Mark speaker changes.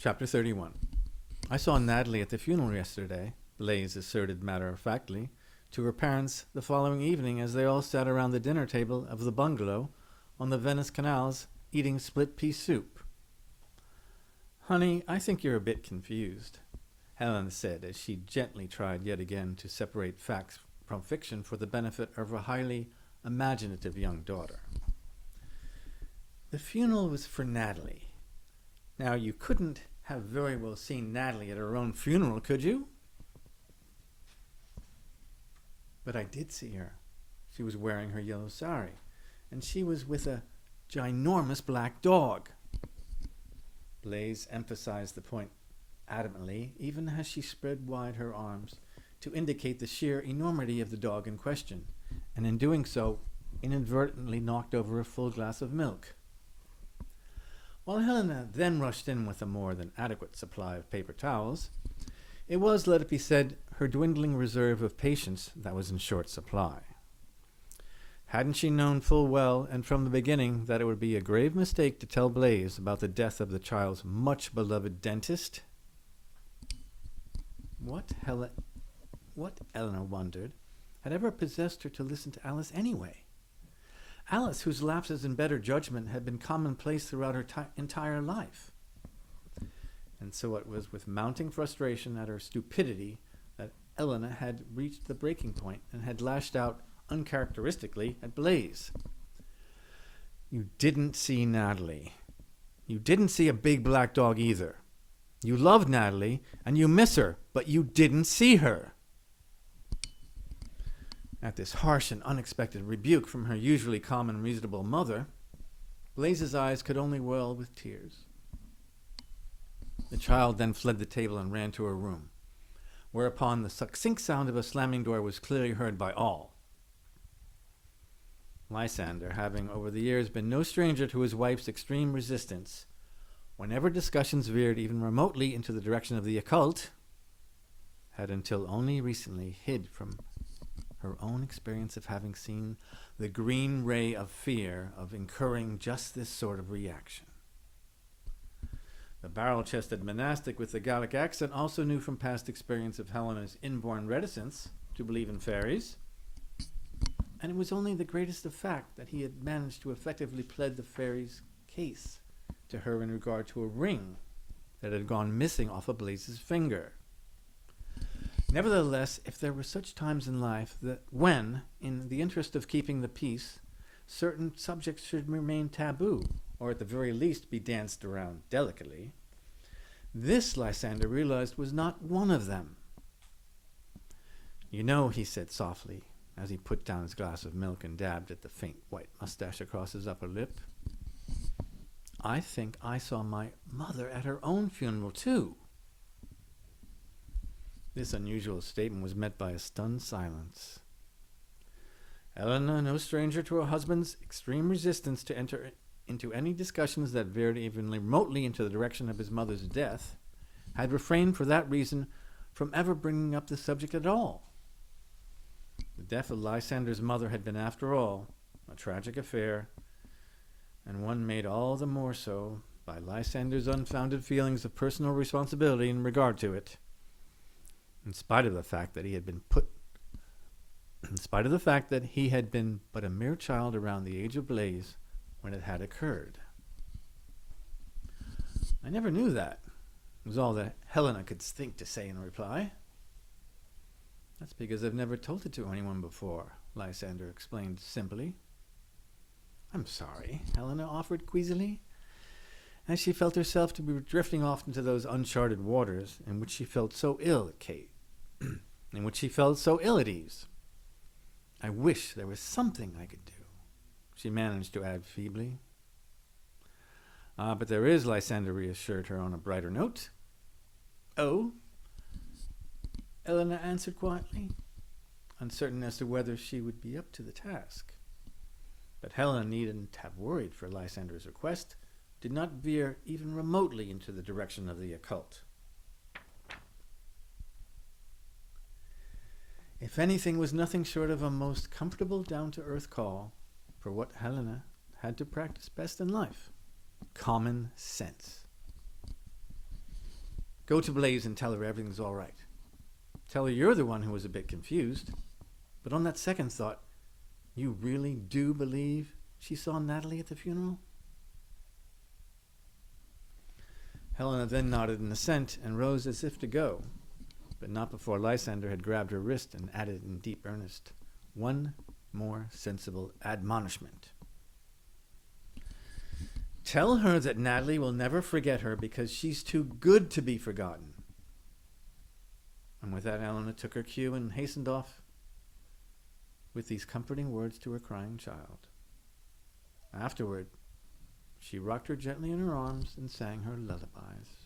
Speaker 1: Chapter 31. I saw Natalie at the funeral yesterday, Blaise asserted matter-of-factly, to her parents the following evening as they all sat around the dinner table of the bungalow on the Venice canals eating split-pea soup. "Honey, I think you're a bit confused," Helena said as she gently tried yet again to separate facts from fiction for the benefit of her highly imaginative young daughter. "The funeral was for Natalie. Now, you couldn't have very well seen Natalie at her own funeral, could you?" "But I did see her. She was wearing her yellow sari, and she was with a ginormous black dog." Blaise emphasized the point adamantly, even as she spread wide her arms to indicate the sheer enormity of the dog in question, and in doing so inadvertently knocked over a full glass of milk. While Helena then rushed in with a more than adequate supply of paper towels, it was, let it be said, her dwindling reserve of patience that was in short supply. Hadn't she known full well and from the beginning that it would be a grave mistake to tell Blaise about the death of the child's much-beloved dentist? What, Eleanor wondered, had ever possessed her to listen to Alice anyway? Alice, whose lapses in better judgment had been commonplace throughout her entire life. And so it was with mounting frustration at her stupidity that Helena had reached the breaking point and had lashed out uncharacteristically at Blaise. "You didn't see Natalie. You didn't see a big black dog either. You love Natalie, and you miss her, but you didn't see her." At this harsh and unexpected rebuke from her usually calm and reasonable mother, Blaise's eyes could only well with tears. The child then fled the table and ran to her room, whereupon the succinct sound of a slamming door was clearly heard by all. Lysander, having over the years been no stranger to his wife's extreme resistance, whenever discussions veered even remotely into the direction of the occult, had until only recently hid from her own experience of having seen the green ray of fear of incurring just this sort of reaction. The barrel-chested monastic with the Gallic accent also knew from past experience of Helena's inborn reticence to believe in fairies, and it was only the greatest of fact that he had managed to effectively plead the fairy's case to her in regard to a ring that had gone missing off of Blaise's finger. Nevertheless, if there were such times in life that when, in the interest of keeping the peace, certain subjects should remain taboo, or at the very least be danced around delicately, this, Lysander realized, was not one of them. "You know," he said softly, as he put down his glass of milk and dabbed at the faint white mustache across his upper lip, "I think I saw my mother at her own funeral, too." This unusual statement was met by a stunned silence. Helena, no stranger to her husband's extreme resistance to enter into any discussions that veered even remotely into the direction of his mother's death, had refrained for that reason from ever bringing up the subject at all. The death of Lysander's mother had been, after all, a tragic affair, and one made all the more so by Lysander's unfounded feelings of personal responsibility in regard to it, in spite of the fact that he had been but a mere child around the age of Blaise when it had occurred. "I never knew that," was all that Helena could think to say in reply. "That's because I've never told it to anyone before," Lysander explained simply. "I'm sorry," Helena offered queasily, as she felt herself to be drifting off into those uncharted waters in which she felt so ill at ease. "I wish there was something I could do," she managed to add feebly. "But there is," Lysander reassured her on a brighter note. "Oh?" Helena answered quietly, uncertain as to whether she would be up to the task. But Helena needn't have worried, for Lysander's request did not veer even remotely into the direction of the occult. If anything, was nothing short of a most comfortable, down-to-earth call for what Helena had to practice best in life: common sense. Go to Blaise and tell her everything's all right. Tell her you're the one who was a bit confused. But on that second thought, you really do believe she saw Natalie at the funeral? Helena then nodded in assent and rose as if to go, but not before Lysander had grabbed her wrist and added in deep earnest, one more sensible admonishment. Tell her that Natalie will never forget her because she's too good to be forgotten. And with that, Helena took her cue and hastened off with these comforting words to her crying child. Afterward, she rocked her gently in her arms and sang her lullabies.